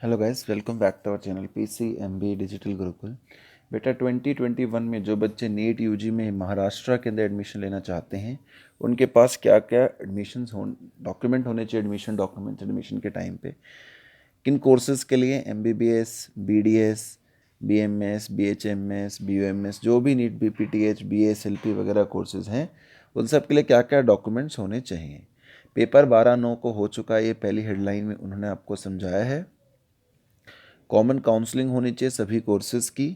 Hello guys, welcome back to our channel PC MB digital Gurukul. बेटा 2021 में जो बच्चे नीट यूजी में महाराष्ट्र के अंदर एडमिशन लेना चाहते हैं, उनके पास क्या क्या डॉक्यूमेंट होने चाहिए एडमिशन डॉक्यूमेंट्स एडमिशन के टाइम पे। किन कोर्सेज़ के लिए MBBS, BDS, BMS, BHMS, BUMS, जो भी नीट बीपीटीएच, बीएसएलपी वगैरह कोर्सेज़ हैं, उन सब के लिए क्या क्या डॉक्यूमेंट्स होने चाहिए। पेपर 12/9 को हो चुका है, ये पहली हेडलाइन में उन्होंने आपको समझाया है। कॉमन काउंसलिंग होनी चाहिए सभी कोर्सेज़ की।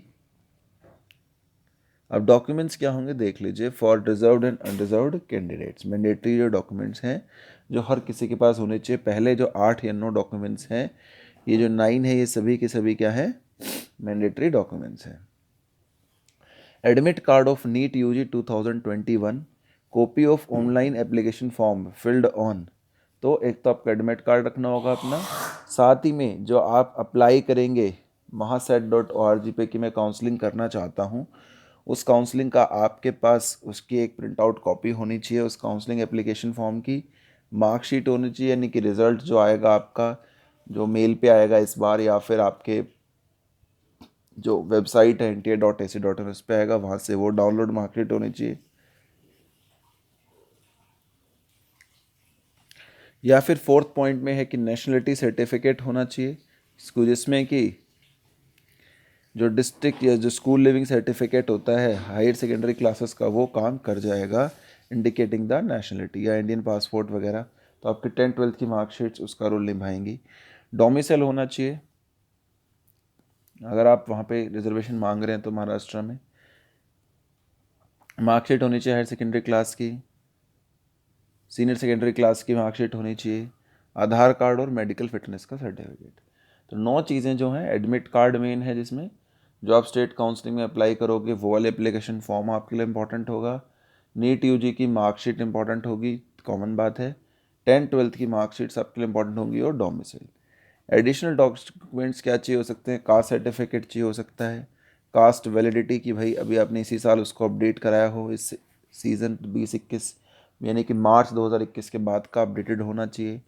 अब डॉक्यूमेंट्स क्या होंगे देख लीजिए। For reserved and unreserved candidates mandatory जो डॉक्यूमेंट्स हैं जो हर किसी के पास होने चाहिए। पहले जो 8 या 9 डॉक्यूमेंट्स हैं, ये जो 9 है, ये सभी के सभी क्या है, मैंडेटरी डॉक्यूमेंट्स हैं। Admit card of NEET UG 2021, copy of online application form filled on. तो एक तो आपका एडमिट कार्ड रखना होगा अपना, साथ ही में जो आप अप्लाई करेंगे महासेट.org पे कि मैं काउंसलिंग करना चाहता हूँ, उस काउंसलिंग का आपके पास उसकी एक प्रिंट आउट कॉपी होनी चाहिए। उस काउंसलिंग एप्लीकेशन फॉर्म की मार्कशीट होनी चाहिए, यानी कि रिज़ल्ट जो आएगा आपका, जो मेल पे आएगा इस बार, या फिर आपके जो वेबसाइट है nta.ac.in उस पर आएगा, वहाँ से वो डाउनलोड मार्कशीट होनी चाहिए। या फिर फोर्थ पॉइंट में है कि नेशनलिटी सर्टिफिकेट होना चाहिए इसको, जिसमें कि जो डिस्ट्रिक्ट या जो स्कूल लिविंग सर्टिफिकेट होता है हायर सेकेंडरी क्लासेस का, वो काम कर जाएगा इंडिकेटिंग द नेशनलिटी, या इंडियन पासपोर्ट वगैरह। तो आपकी 10th-12th की मार्कशीट्स उसका रोल निभाएंगी। डोमिसाइल होना चाहिए, अगर आप वहाँ पे रिजर्वेशन मांग रहे हैं तो महाराष्ट्र में मार्कशीट होनी चाहिए हायर सेकेंडरी क्लास की, सीनियर सेकेंडरी क्लास की मार्कशीट होनी चाहिए, आधार कार्ड और मेडिकल फिटनेस का सर्टिफिकेट। तो 9 चीज़ें जो हैं। एडमिट कार्ड मेन है, जिसमें जो आप स्टेट काउंसलिंग में अप्लाई करोगे वो वाले एप्लीकेशन फॉर्म आपके लिए इंपॉर्टेंट होगा। नीट यूजी की मार्कशीट इंपॉर्टेंट होगी, कॉमन बात है। 10th-12th की मार्कशीट्स आपके लिए इंपॉर्टेंट होंगी, और डोमिसाइल। एडिशनल डॉक्यूमेंट्स क्या चाहिए हो सकते हैं, कास्ट सर्टिफिकेट चाहिए हो सकता है, कास्ट वैलिडिटी की भाई अभी आपने इसी साल उसको अपडेट कराया हो, इस सीज़न 2021 यानी कि मार्च 2021 के बाद का अपडेटेड होना चाहिए।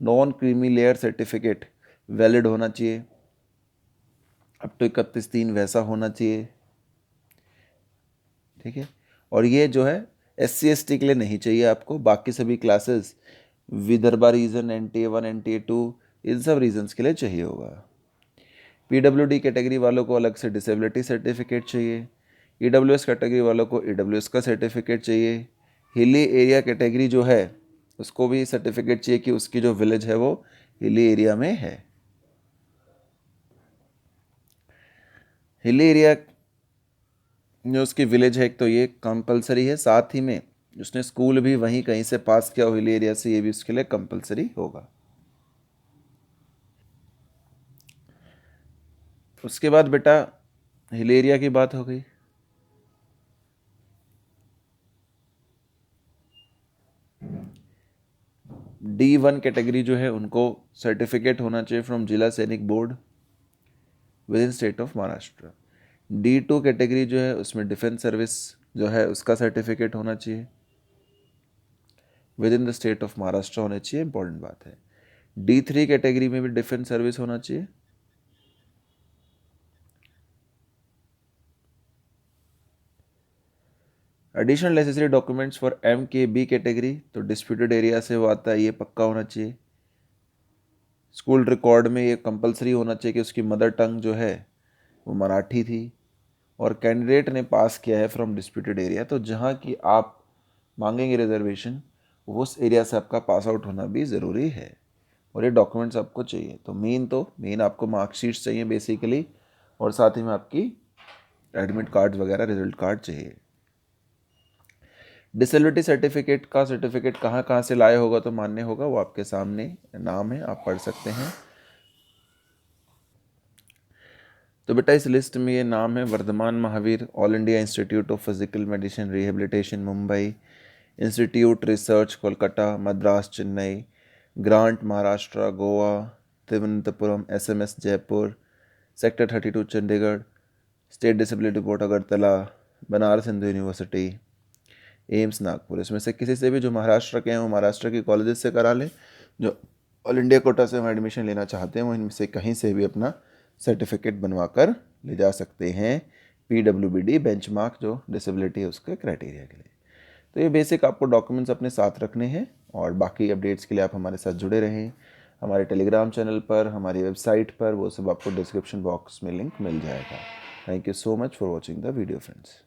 Non creamy layer certificate valid होना चाहिए, अप टू 31/3 वैसा होना चाहिए, ठीक है। और ये जो है SC/ST के लिए नहीं चाहिए आपको, बाकी सभी classes Vidarbha reason, NTA1, NTA2, इन सब रीजन्स के लिए चाहिए होगा। PWD कैटेगरी वालों को अलग से डिसेबिलिटी सर्टिफिकेट चाहिए। EWS कैटेगरी वालों को EWS का सर्टिफिकेट चाहिए। हिली एरिया कैटेगरी जो है उसको भी सर्टिफिकेट चाहिए कि उसकी जो विलेज है वो हिली एरिया में है। हिली एरिया जो उसकी विलेज है, एक तो ये कंपलसरी है, साथ ही में उसने स्कूल भी वहीं कहीं से पास किया हो हिली एरिया से, ये भी उसके लिए कंपलसरी होगा। उसके बाद बेटा हिली एरिया की बात हो गई। D1 कैटेगरी जो है उनको सर्टिफिकेट होना चाहिए फ्रॉम जिला सैनिक board with in state of Maharashtra. D2 category जो है उसमें डिफेंस सर्विस जो है उसका सर्टिफिकेट होना चाहिए with in the state of Maharashtra होना चाहिए, इंपॉर्टेंट बात है। D3 कैटेगरी में भी डिफेंस सर्विस होना चाहिए। Additional necessary documents for MKB category, तो डिस्प्यूटेड एरिया से वो आता है, ये पक्का होना चाहिए। स्कूल रिकॉर्ड में ये कंपलसरी होना चाहिए कि उसकी मदर टंग जो है वो मराठी थी, और कैंडिडेट ने पास किया है फ्रॉम डिस्प्यूटेड एरिया। तो जहाँ की आप मांगेंगे रिजर्वेशन, उस एरिया से आपका पास आउट होना भी ज़रूरी है, और ये डॉक्यूमेंट्स आपको चाहिए। तो मेन आपको मार्कशीट्स चाहिए बेसिकली, और साथ ही में आपकी एडमिट कार्ड वगैरह, रिजल्ट कार्ड चाहिए। डिसेबिलिटी सर्टिफिकेट का सर्टिफिकेट कहाँ कहाँ से लाए होगा तो मान्य होगा, वो आपके सामने नाम है, आप पढ़ सकते हैं। तो बेटा इस लिस्ट में ये नाम है: Vardhman Mahavir, all India institute of physical medicine rehabilitation Mumbai, institute research Kolkata, Madras Chennai, grant Maharashtra Goa, Thiruvananthapuram SMS Jaipur, sector 32 Chandigarh, state disability board Agartala, Banaras Hindu university, AIIMS Nagpur. इसमें से किसी से भी जो महाराष्ट्र के हैं वो महाराष्ट्र के कॉलेजेस से करा लें, जो ऑल इंडिया कोटा से हम एडमिशन लेना चाहते हैं वो इनमें से कहीं से भी अपना सर्टिफिकेट बनवा कर ले जा सकते हैं PWBD बेंचमार्क जो डिसेबिलिटी है उसके क्राइटेरिया के लिए। तो ये बेसिक आपको डॉक्यूमेंट्स अपने साथ रखने हैं और बाकी अपडेट्स के लिए आप हमारे साथ जुड़े रहें हमारे टेलीग्राम चैनल पर, हमारी वेबसाइट पर, वो सब आपको डिस्क्रिप्शन बॉक्स में लिंक मिल जाएगा। Thank you so much for watching the video friends.